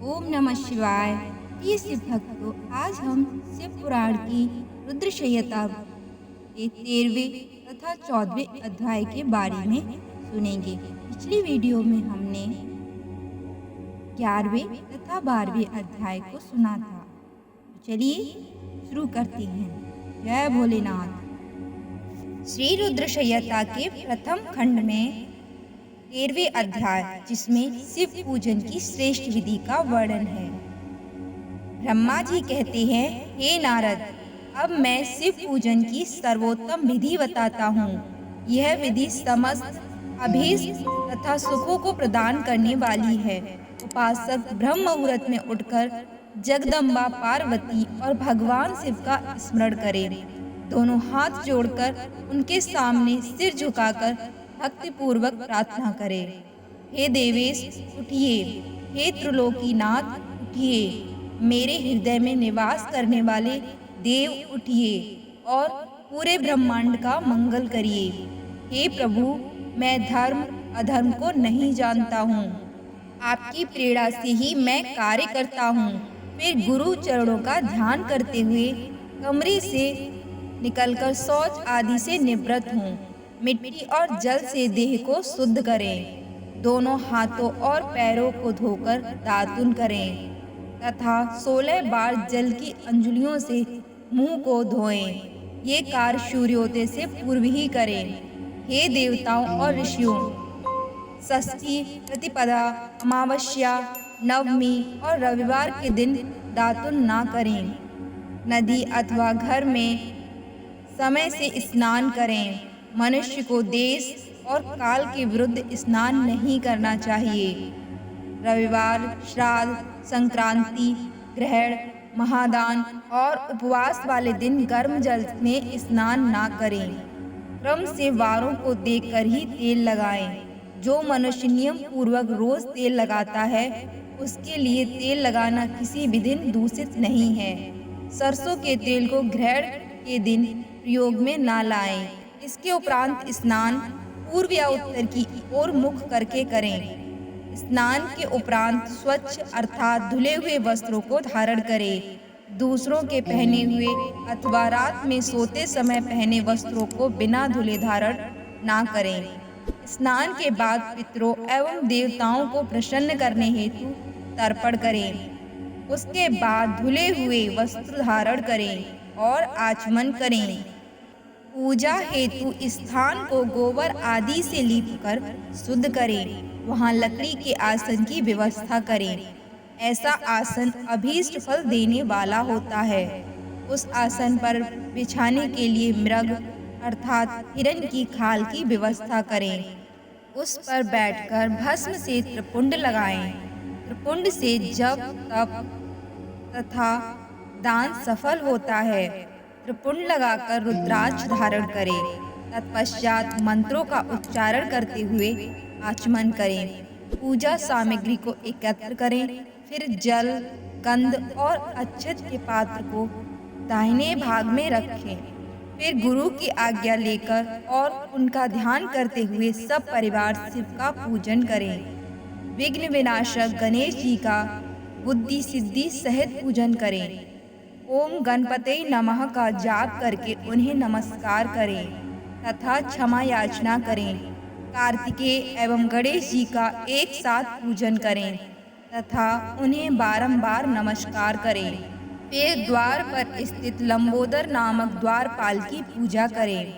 ओम नमः शिवाय। प्रिय शिव भक्तों, आज हम शिव पुराण की रुद्र संहिता के 13वें तथा 14वें अध्याय के बारे में सुनेंगे। पिछली वीडियो में हमने 11वें तथा 12वें अध्याय को सुना था। तो चलिए शुरू करते हैं। जय भोलेनाथ। श्री रुद्र संहिता के प्रथम खंड में 13वें अध्याय, जिसमें शिव पूजन की श्रेष्ठ विधि का वर्णन है। ब्रह्मा जी कहते हैं, हे नारद, अब मैं शिव पूजन की सर्वोत्तम विधि बताता हूँ। यह विधि समस्त अभीष्ट तथा सुखों को प्रदान करने वाली है। उपासक ब्रह्म मुहूर्त में उठकर जगदम्बा पार्वती और भगवान शिव का स्मरण करे। दोनों हाथ जोड़कर उनके सामने सिर झुकाकर भक्ति पूर्वक प्रार्थना करे। हे देवेश उठिए, हे त्रिलोकीनाथ उठिए, मेरे हृदय में निवास करने वाले देव उठिए और पूरे ब्रह्मांड का मंगल करिए। हे प्रभु, मैं धर्म अधर्म को नहीं जानता हूँ, आपकी प्रेरणा से ही मैं कार्य करता हूँ। फिर गुरु चरणों का ध्यान करते हुए कमरे से निकलकर शौच आदि से निवृत्त हूँ। मिट्टी और जल से देह को शुद्ध करें। दोनों हाथों और पैरों को धोकर दातुन करें तथा 16 बार जल की अंजुलियों से मुंह को धोएं। ये कार्य सूर्योदय से पूर्व ही करें। हे देवताओं और ऋषियों, षष्ठी, प्रतिपदा, अमावस्या, नवमी और रविवार के दिन दातुन ना करें। नदी अथवा घर में समय से स्नान करें। मनुष्य को देश और काल के विरुद्ध स्नान नहीं करना चाहिए। रविवार, श्राद्ध, संक्रांति, ग्रहण, महादान और उपवास वाले दिन गर्म जल में स्नान ना करें। क्रम से वारों को देखकर ही तेल लगाएं। जो मनुष्य नियम पूर्वक रोज तेल लगाता है, उसके लिए तेल लगाना किसी भी दिन दूषित नहीं है। सरसों के तेल को ग्रहण के दिन प्रयोग में ना लाएं। इसके उपरांत स्नान पूर्व या उत्तर की ओर मुख करके करें। स्नान के उपरांत स्वच्छ अर्थात धुले हुए वस्त्रों को धारण करें। दूसरों के पहने हुए अथवा रात में सोते समय पहने वस्त्रों को बिना धुले धारण ना करें। स्नान के बाद पितरों एवं देवताओं को प्रसन्न करने हेतु तर्पण करें। उसके बाद धुले हुए वस्त्र धारण करें और आचमन करें। पूजा हेतु स्थान को गोबर आदि से लीपकर शुद्ध करें। वहां लकड़ी के आसन की व्यवस्था करें। ऐसा आसन अभीष्ट फल देने वाला होता है। उस आसन पर बिछाने के लिए मृग अर्थात हिरण की खाल की व्यवस्था करें। उस पर बैठकर भस्म से त्रिपुंड लगाएं। त्रिपुंड से जप तप तथा दान सफल होता है। त्रिपुंड लगाकर रुद्राक्ष धारण करें। तत्पश्चात मंत्रों का उच्चारण करते हुए आचमन करें। पूजा सामग्री को एकत्र करें। फिर जल, गंध और अक्षत के पात्र को दाहिने भाग में रखें। फिर गुरु की आज्ञा लेकर और उनका ध्यान करते हुए सब परिवार शिव का पूजन करें। विघ्न विनाशक गणेश जी का बुद्धि सिद्धि सहित पूजन करें। ओम गणपते नमः का जाप करके उन्हें नमस्कार करें तथा क्षमा याचना करें। कार्तिकेय एवं गणेश जी का एक साथ पूजन करें तथा उन्हें बारंबार नमस्कार करें। फिर द्वार पर स्थित लंबोदर नामक द्वारपाल की पूजा करें।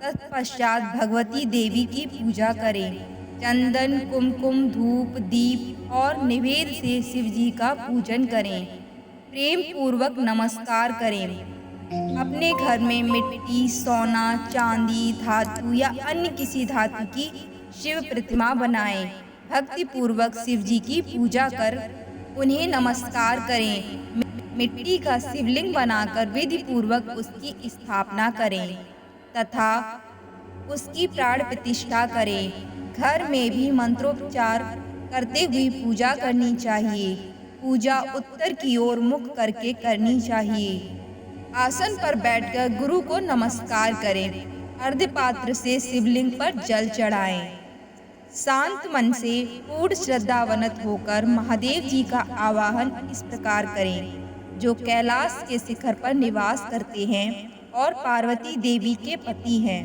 तत्पश्चात भगवती देवी की पूजा करें। चंदन, कुमकुम, धूप, दीप और निवेद से शिव जी का पूजन करें। प्रेम पूर्वक नमस्कार करें। अपने घर में मिट्टी, सोना, चांदी, धातु या अन्य किसी धातु की शिव प्रतिमा बनाएं। भक्ति पूर्वक शिव जी की पूजा कर उन्हें नमस्कार करें। मिट्टी का शिवलिंग बनाकर विधि पूर्वक उसकी स्थापना करें तथा उसकी प्राण प्रतिष्ठा करें। घर में भी मंत्रोपचार करते हुए पूजा करनी चाहिए। पूजा उत्तर की ओर मुख करके करनी चाहिए। आसन पर बैठकर गुरु को नमस्कार करें। अर्धपात्र से शिवलिंग पर जल चढ़ाएं। शांत मन से पूर्ण श्रद्धावनत होकर महादेव जी का आवाहन इस प्रकार करें, जो कैलाश के शिखर पर निवास करते हैं और पार्वती देवी के पति हैं,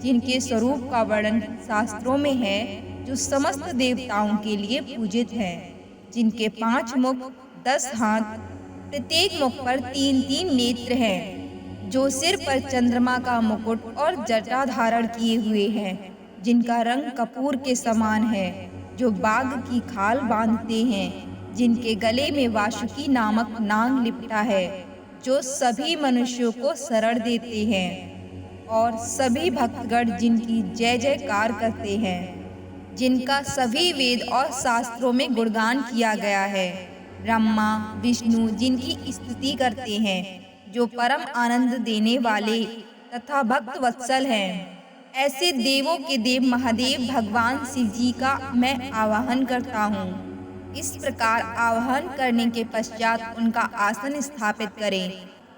जिनके स्वरूप का वर्णन शास्त्रों में है, जो समस्त देवताओं के लिए पूजित हैं, जिनके 5 मुख 10 हाथ, प्रत्येक मुख पर 3-3 नेत्र हैं, जो सिर पर चंद्रमा का मुकुट और जटा धारण किए हुए हैं, जिनका रंग कपूर के समान है, जो बाघ की खाल बांधते हैं, जिनके गले में वासुकी नामक नाग लिपटा है, जो सभी मनुष्यों को शरण देते हैं और सभी भक्तगण जिनकी जय जयकार करते हैं, जिनका सभी वेद और शास्त्रों में गुणगान किया गया है। ब्रह्मा विष्णु जिनकी स्तुति करते हैं, जो परम आनंद देने वाले तथा भक्त वत्सल हैं। ऐसे देवों के देव महादेव भगवान शिव जी का मैं आवाहन करता हूँ। इस प्रकार आवाहन करने के पश्चात उनका आसन स्थापित करें।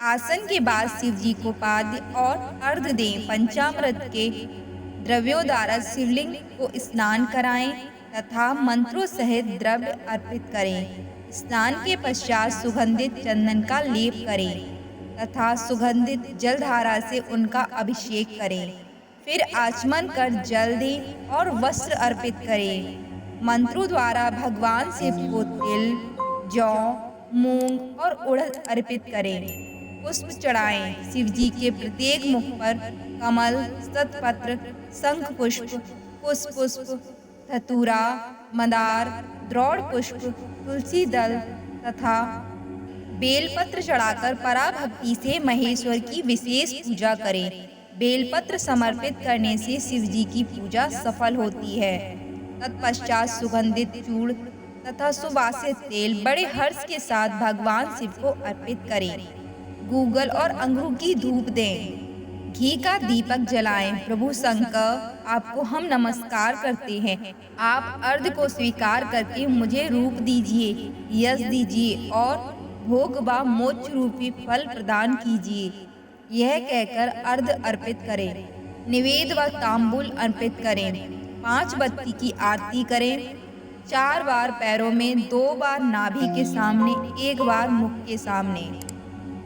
आसन के बाद शिव जी को पाद्य और अर्घ्य दें। पंचामृत के द्रव्यों द्वारा शिवलिंग को स्नान कराएं तथा मंत्रों सहित द्रव्य अर्पित करें। स्नान के पश्चात सुगंधित चंदन का लेप करें तथा सुगंधित जलधारा से उनका अभिषेक करें। फिर आचमन कर जल दें और वस्त्र अर्पित करें। मंत्रों द्वारा भगवान शिव को तिल, जौ, मूंग और उड़द अर्पित करें। पुष्प चढ़ाएं। शिव जी के प्रत्येक मुख पर कमल, शतपत्र, शंख पुष्प, पुष्प, धतूरा, मंदार, द्रोण पुष्प, तुलसी दल तथा बेलपत्र चढ़ाकर पराभक्ति से महेश्वर की विशेष पूजा करें। बेलपत्र समर्पित करने से शिव जी की पूजा सफल होती है। तत्पश्चात सुगंधित चूर्ण तथा सुवासित तेल बड़े हर्ष के साथ भगवान शिव को अर्पित करें। गूगल और अंगूर की धूप दें। घी का दीपक जलाएं। प्रभु शंकर, आपको हम नमस्कार करते हैं। आप अर्घ को स्वीकार करके मुझे रूप दीजिए, यश दीजिए और भोग व मोक्ष रूपी फल प्रदान कीजिए। यह कहकर अर्घ अर्पित करें। निवेद व तांबूल अर्पित करें। 5 बत्ती की आरती करें। 4 बार पैरों में, 2 बार नाभि के सामने, 1 बार मुख के सामने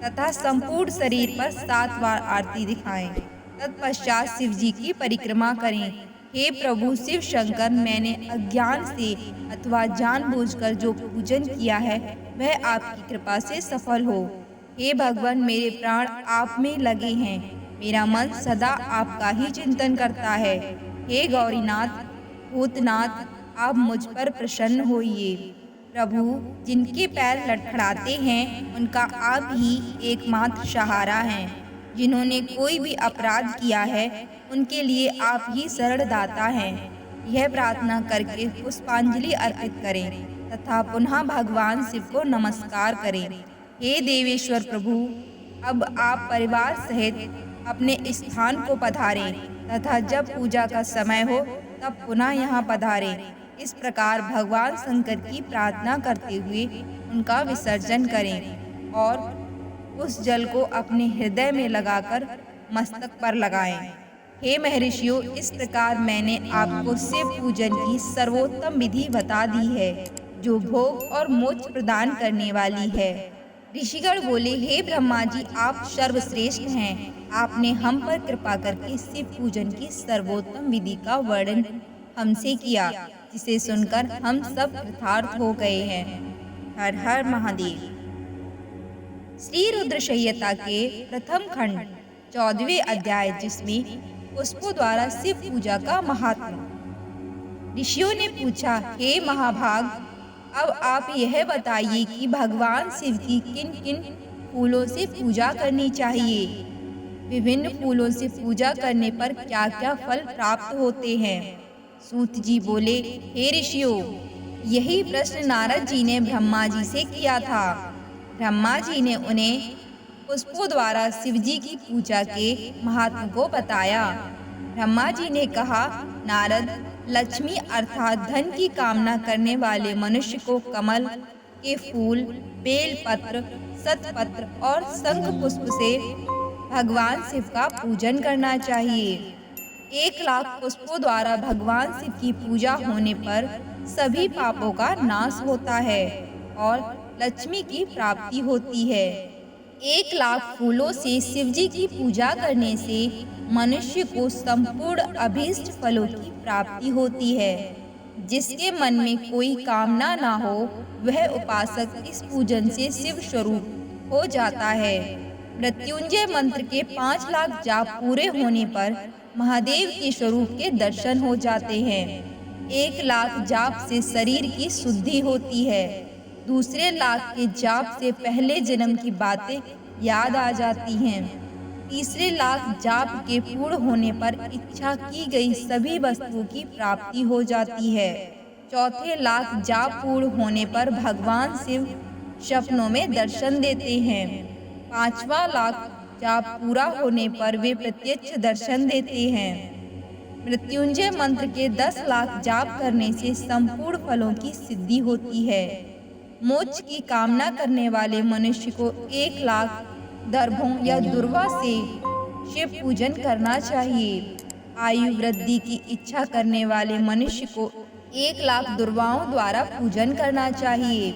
तथा संपूर्ण शरीर पर 7 बार आरती दिखाएं। तत्पश्चात शिव जी की परिक्रमा करें। हे प्रभु शिव शंकर, मैंने अज्ञान से अथवा जानबूझकर जो पूजन किया है वह आपकी कृपा से सफल हो। हे भगवान, मेरे प्राण आप में लगे हैं। मेरा मन सदा आपका ही चिंतन करता है। हे गौरीनाथ, भूतनाथ, आप मुझ पर प्रसन्न होइए। प्रभु, जिनके पैर लड़खड़ाते हैं उनका आप ही एकमात्र सहारा हैं। जिन्होंने कोई भी अपराध किया है उनके लिए आप ही शरणदाता हैं। यह प्रार्थना करके पुष्पांजलि अर्पित करें तथा पुनः भगवान शिव को नमस्कार करें। हे देवेश्वर प्रभु, अब आप परिवार सहित अपने स्थान को पधारें तथा जब पूजा का समय हो तब पुनः यहाँ पधारें। इस प्रकार भगवान शंकर की प्रार्थना करते हुए उनका विसर्जन करें और उस जल को अपने हृदय में लगाकर मस्तक पर लगाएं। हे महर्षियों, इस प्रकार मैंने आपको शिव पूजन की सर्वोत्तम विधि बता दी है, जो भोग और मोक्ष प्रदान करने वाली है। ऋषिगण बोले, हे ब्रह्मा जी, आप सर्वश्रेष्ठ हैं। आपने हम पर कृपा करके शिव पूजन की सर्वोत्तम विधि का वर्णन हमसे किया, जिसे सुनकर हम सब कृतार्थ हो गए हैं। हर हर महादेव। श्री रुद्र संहिता के प्रथम खंड 14वें अध्याय, जिसमें पुष्पों द्वारा शिव पूजा का महात्मा। ऋषियों ने पूछा, हे महाभाग, अब आप यह बताइए कि भगवान शिव की किन किन फूलों से पूजा करनी चाहिए। विभिन्न फूलों से पूजा करने पर क्या क्या फल प्राप्त होते हैं। सूत जी बोले, हे ऋषियों, यही प्रश्न नारद जी ने ब्रह्मा जी से किया था। ब्रह्मा जी ने उन्हें पुष्पों द्वारा शिव जी की पूजा के महत्व को बताया। ब्रह्मा जी ने कहा, नारद, लक्ष्मी अर्थात धन की कामना करने वाले मनुष्य को कमल के फूल, बेलपत्र, शतपत्र और शंख पुष्प से भगवान शिव का पूजन करना चाहिए। 1,00,000 पुष्पों द्वारा भगवान शिव की पूजा होने पर सभी पापों का नाश होता है और लक्ष्मी की प्राप्ति होती है। 1,00,000 फूलों से शिवजी की पूजा करने से मनुष्य को संपूर्ण अभीष्ट फलों की प्राप्ति होती है। जिसके मन में कोई कामना ना हो, वह उपासक इस पूजन से शिव स्वरूप हो जाता है। मृत्युंजय मंत्र के 5,00,000 जाप पूरे होने पर महादेव के स्वरूप के दर्शन हो जाते हैं। 1,00,000 जाप से शरीर की शुद्धि होती है। दूसरे लाख के जाप से पहले जन्म की बातें याद आ जाती हैं। तीसरे लाख जाप के पूर्ण होने पर इच्छा की गई सभी वस्तुओं की प्राप्ति हो जाती है। चौथे लाख जाप पूर्ण होने पर भगवान शिव सपनों में दर्शन देते हैं। 5वां लाख जाप पूरा होने पर वे प्रत्यक्ष दर्शन देते हैं। मृत्युंजय मंत्र के 10 लाख जाप करने से संपूर्ण फलों की सिद्धि होती है। मोक्ष की कामना करने वाले मनुष्य को 1,00,000 दर्भों या दुर्वा से शिव पूजन करना चाहिए। आयु वृद्धि की इच्छा करने वाले मनुष्य को 1,00,000 दुर्वाओं द्वारा पूजन करना चाहिए।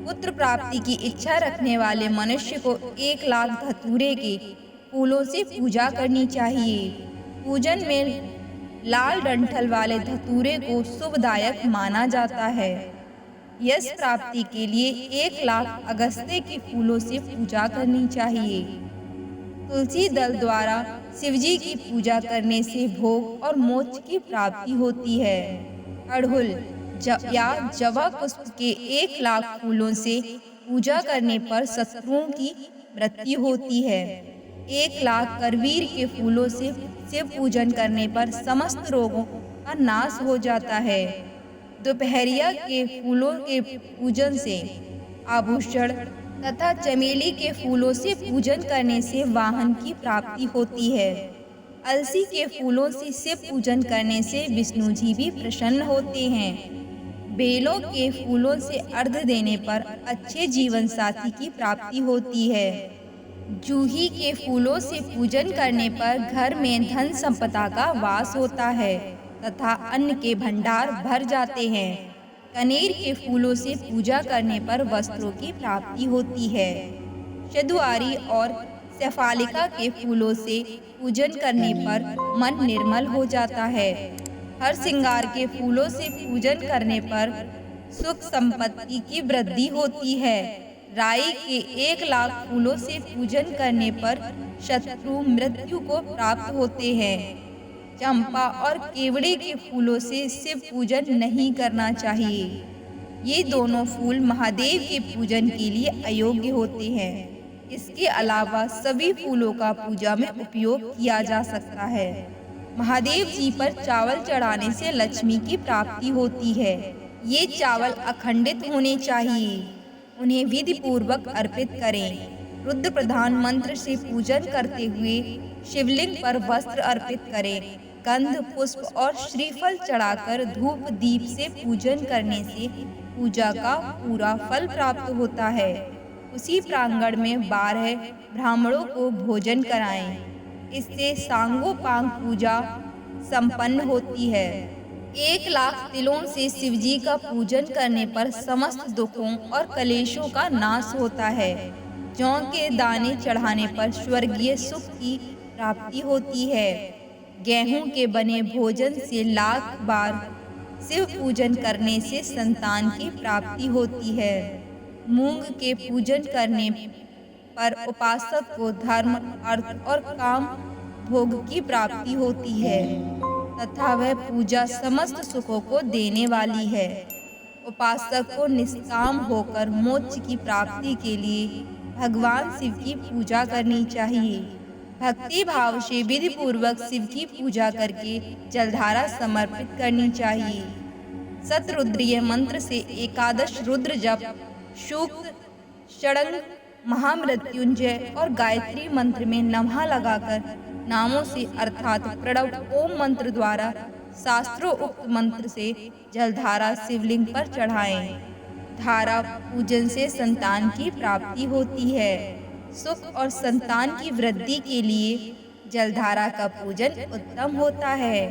पुत्र प्राप्ति की इच्छा रखने वाले मनुष्य को 1,00,000 धतूरे के फूलों से पूजा करनी चाहिए। पूजन में लाल डंठल वाले धतूरे को शुभदायक माना जाता है। यश प्राप्ति के लिए 1,00,000 अगस्त्य के फूलों से पूजा करनी चाहिए। तुलसी दल द्वारा शिवजी की पूजा करने से भोग और मोक्ष की प्राप्ति होती है। अड़हुल या जवा पुष्प के 1,00,000 फूलों से पूजा करने पर शत्रुओं की मृत्यु होती है। 1,00,000 करवीर के फूलों से शिव पूजन करने पर समस्त रोगों का नाश हो जाता है। दोपहरिया के फूलों के पूजन से आभूषण तथा चमेली के फूलों से पूजन करने से वाहन की प्राप्ति होती है। अलसी के फूलों से शिव पूजन करने से विष्णु जी भी प्रसन्न होते हैं। बेलों के फूलों से अर्घ्य देने पर अच्छे जीवन साथी की प्राप्ति होती है। जूही के फूलों से पूजन करने पर घर में धन संपदा का वास होता है तथा अन्न के भंडार भर जाते हैं। कनेर के फूलों से पूजा करने पर वस्त्रों की प्राप्ति होती है। शहदुआरी और शेफालिका के फूलों से पूजन करने पर मन निर्मल हो जाता है। हर श्रृंगार के फूलों से पूजन करने पर सुख संपत्ति की वृद्धि होती है। राई के 1,00,000 फूलों से पूजन करने पर शत्रु मृत्यु को प्राप्त होते हैं। चंपा और केवड़े के फूलों से शिव पूजन नहीं करना चाहिए। ये दोनों फूल महादेव के पूजन के लिए अयोग्य होते हैं। इसके अलावा सभी फूलों का पूजा में उपयोग किया जा सकता है। महादेव जी पर चावल चढ़ाने से लक्ष्मी की प्राप्ति होती है। ये चावल अखंडित होने चाहिए। उन्हें विधि पूर्वक अर्पित करें। रुद्र प्रधान मंत्र से पूजन करते हुए शिवलिंग पर वस्त्र अर्पित करें। गंध पुष्प और श्रीफल चढ़ाकर धूप दीप से पूजन करने से पूजा का पूरा फल प्राप्त होता है। उसी प्रांगण में 12 ब्राह्मणों को भोजन कराएं। इससे सांगोपांग पूजा संपन्न होती है। 1,00,000 तिलों से शिवजी का पूजन करने पर समस्त दुखों और कलेशों का नाश होता है। जौ के दाने चढ़ाने पर स्वर्गीय सुख की प्राप्ति होती है। गेहूं के बने भोजन से 1,00,000 बार शिव पूजन करने से संतान की प्राप्ति होती है। मूंग के पूजन करने पर उपासक को धर्म, अर्थ और काम भोग की प्राप्ति होती है तथा वह पूजा समस्त सुखों को देने वाली है। उपासक को निष्काम होकर मोक्ष की प्राप्ति के लिए भगवान शिव की पूजा करनी चाहिए। भक्ति भाव से विधि पूर्वक शिव की पूजा करके जलधारा समर्पित करनी चाहिए। शतरुद्रीय मंत्र से 11 रुद्र जप, सूक्त, षडंग, महामृत्युंजय और गायत्री मंत्र में नमः लगाकर नामों से अर्थात प्रणव ओम मंत्र द्वारा शास्त्रों उक्त मंत्र से जलधारा शिवलिंग पर चढ़ाएं। धारा पूजन से संतान की प्राप्ति होती है। सुख और संतान की वृद्धि के लिए जलधारा का पूजन उत्तम होता है।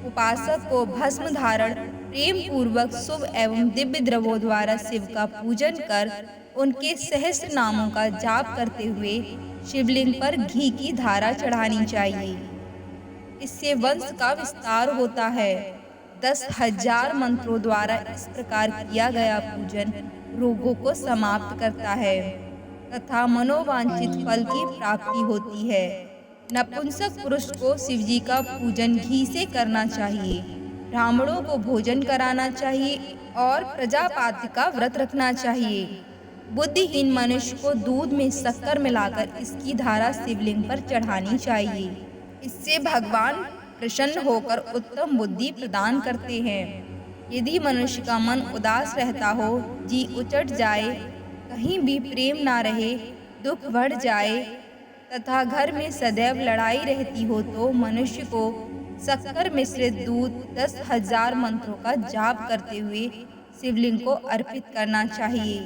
उपासक को भस्म धारण, प्रेम पूर्वक शुभ एवं दिव्य द्रव्यों द्वारा शिव का पूजन कर उनके सहस्त्र नामों का जाप करते हुए शिवलिंग पर घी की धारा चढ़ानी चाहिए। इससे वंश का विस्तार होता है। 10,000 मंत्रों द्वारा इस प्रकार किया गया पूजन रोगों को समाप्त करता है तथा मनोवांछित फल की प्राप्ति होती है। नपुंसक पुरुष को शिवजी का पूजन घी से करना चाहिए। ब्राह्मणों को भोजन कराना चाहिए और प्रजापाति का व्रत रखना चाहिए। बुद्धिहीन मनुष्य को दूध में शक्कर मिलाकर इसकी धारा शिवलिंग पर चढ़ानी चाहिए। इससे भगवान प्रसन्न होकर उत्तम बुद्धि प्रदान करते हैं। यदि मनुष्य का मन उदास रहता हो, जी उचट जाए, कहीं भी प्रेम ना रहे, दुख बढ़ जाए तथा घर में सदैव लड़ाई रहती हो तो मनुष्य को शक्कर मिश्रित दूध 10,000 मंत्रों का जाप करते हुए शिवलिंग को अर्पित करना चाहिए।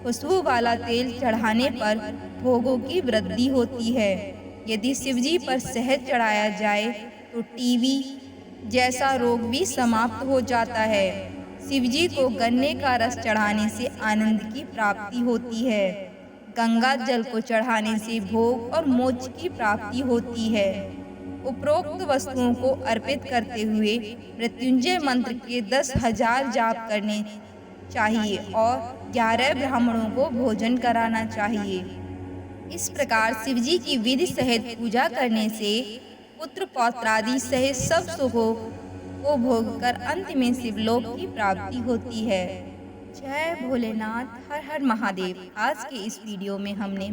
खुशबू वाला तेल चढ़ाने पर भोगों की वृद्धि होती है। यदि शिवजी पर शहद चढ़ाया जाए तो टीबी जैसा रोग भी समाप्त हो जाता है। शिवजी को गन्ने का रस चढ़ाने से आनंद की प्राप्ति होती है। गंगा जल को चढ़ाने से भोग और मोक्ष की प्राप्ति होती है। उपरोक्त वस्तुओं को अर्पित करते हुए मृत्युंजय मंत्र के 10,000 जाप करने चाहिए और 11 ब्राह्मणों को भोजन कराना चाहिए। इस प्रकार शिवजी की विधि सहित पूजा करने से पुत्र पौत्रादि सहित सब सुखों को भोगकर अंत में शिवलोक की प्राप्ति होती है। जय भोलेनाथ, हर हर महादेव। आज के इस वीडियो में हमने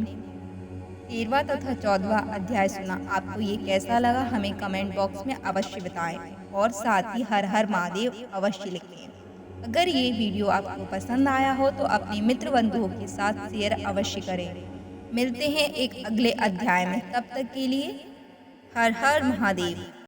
13वां तथा 14वां अध्याय सुना। आपको ये कैसा लगा हमें कमेंट बॉक्स में अवश्य बताएं और साथ ही हर हर महादेव अवश्य लिखें। अगर ये वीडियो आपको पसंद आया हो तो अपने मित्र बंधुओं के साथ शेयर अवश्य करें। मिलते हैं एक अगले अध्याय में, तब तक के लिए हर हर महादेव।